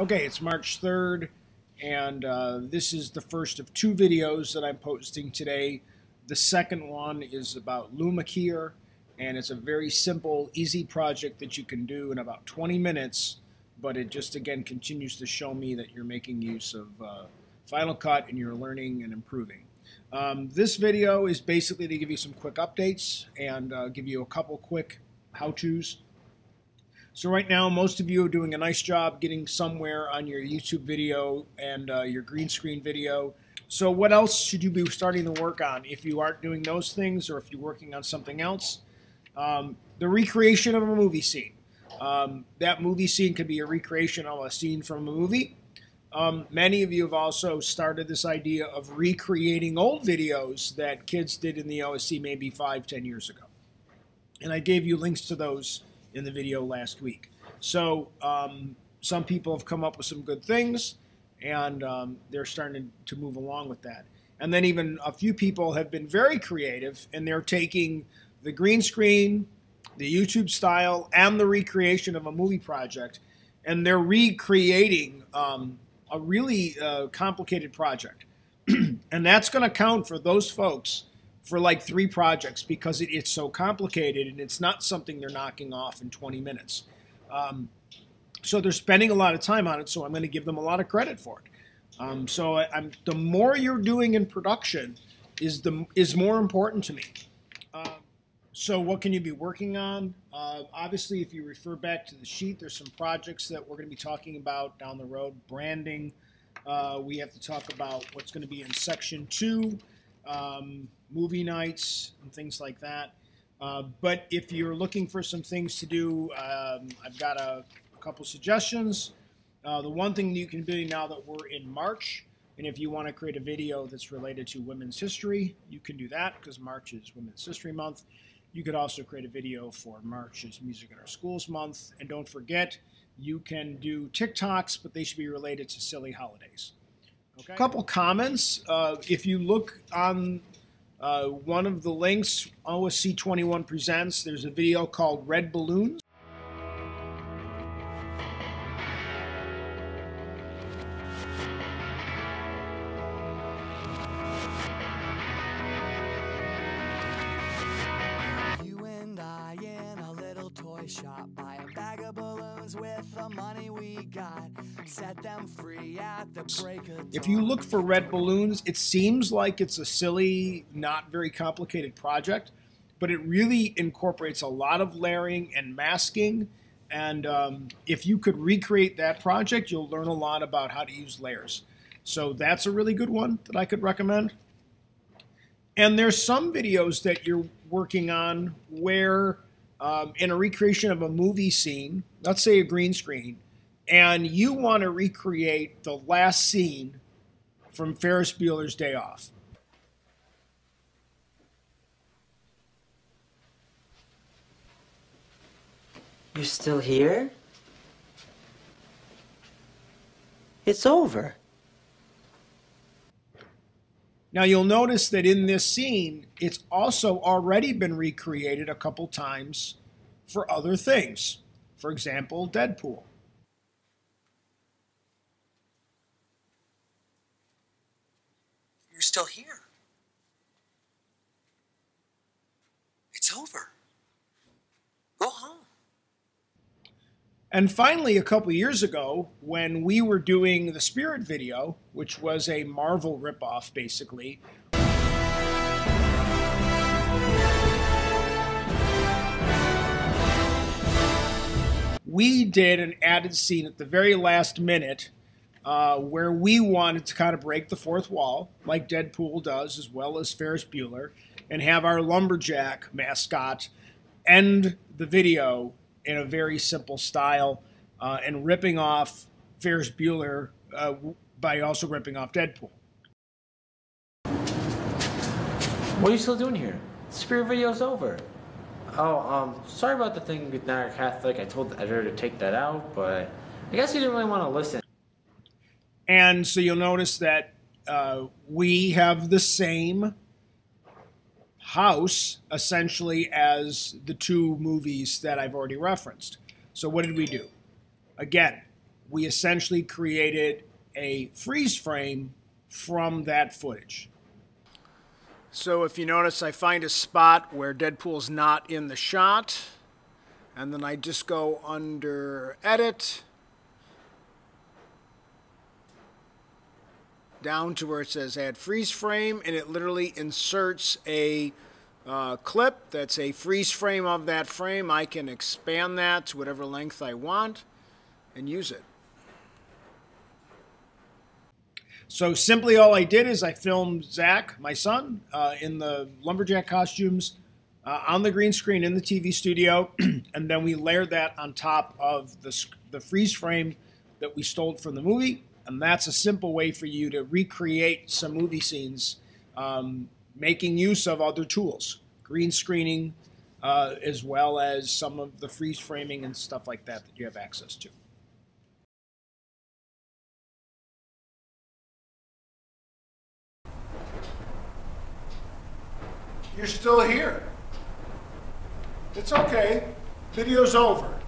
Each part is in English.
Okay, it's March 3rd, and this is the first of two videos that I'm posting today. The second one is about LumaKeyer, and it's a very simple, easy project that you can do in about 20 minutes, but it just, again, continues to show me that you're making use of Final Cut and you're learning and improving. This video is basically to give you some quick updates and give you a couple quick how-tos. So right now, most of you are doing a nice job getting somewhere on your YouTube video and your green screen video. So what else should you be starting to work on if you aren't doing those things, or if you're working on something else? The recreation of a movie scene. That movie scene could be a recreation of a scene from a movie. Many of you have also started this idea of recreating old videos that kids did in the OSC maybe 5-10 years ago. And I gave you links to those in the video last week. So some people have come up with some good things, and they're starting to move along with that. And then even a few people have been very creative, and they're taking the green screen, the YouTube style, and the recreation of a movie project, and they're recreating a really complicated project. And that's going to count for those folks for like 3 projects, because it's so complicated and it's not something they're knocking off in 20 minutes. So they're spending a lot of time on it, so I'm going to give them a lot of credit for it. The more you're doing in production is more important to me. So what can you be working on? Obviously, if you refer back to the sheet, there's some projects that we're going to be talking about down the road. Branding. We have to talk about what's going to be in section 2. Movie nights and things like that. But if you're looking for some things to do, I've got a couple suggestions. The one thing you can do now that we're in March, and if you want to create a video that's related to women's history, you can do that, because March is Women's History Month. You could also create a video for March is Music in Our Schools Month. And don't forget, you can do TikToks, but they should be related to silly holidays. Okay. A couple comments. If you look on one of the links, OSC 21 Presents, there's a video called Red Balloons. You and I in a little toy shop, buy a bag of balloons with the money we got, set them free at the break of dawn. If you look for red balloons, it seems like it's a silly, not very complicated project, but it really incorporates a lot of layering and masking. And if you could recreate that project, you'll learn a lot about how to use layers. So that's a really good one that I could recommend. And there's some videos that you're working on where in a recreation of a movie scene, let's say a green screen, and you want to recreate the last scene from Ferris Bueller's Day Off. You're still here? It's over. Now you'll notice that in this scene, it's also already been recreated a couple times for other things. For example, Deadpool. You're still here. It's over. Go home. And finally, a couple years ago, when we were doing the Spirit video, which was a Marvel ripoff, basically, we did an added scene at the very last minute where we wanted to kind of break the fourth wall, like Deadpool does, as well as Ferris Bueller, and have our lumberjack mascot end the video in a very simple style, and ripping off Ferris Bueller by also ripping off Deadpool. What are you still doing here? The Spirit video's over. Oh, sorry about the thing with Niagara Catholic. I told the editor to take that out, but I guess he didn't really want to listen. And so you'll notice that we have the same house, essentially, as the 2 movies that I've already referenced. So what did we do? Again, we essentially created a freeze frame from that footage. So if you notice, I find a spot where Deadpool's not in the shot, and then I just go under Edit, down to where it says Add Freeze Frame, and it literally inserts a clip that's a freeze frame of that frame. I can expand that to whatever length I want and use it. So simply all I did is I filmed Zach, my son, in the lumberjack costumes on the green screen in the TV studio, and then we layered that on top of the freeze frame that we stole from the movie, and that's a simple way for you to recreate some movie scenes, making use of other tools, green screening, as well as some of the freeze framing and stuff like that that you have access to. You're still here. It's okay. Video's over.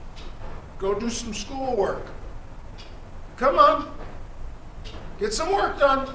Go do some schoolwork. Come on. Get some work done.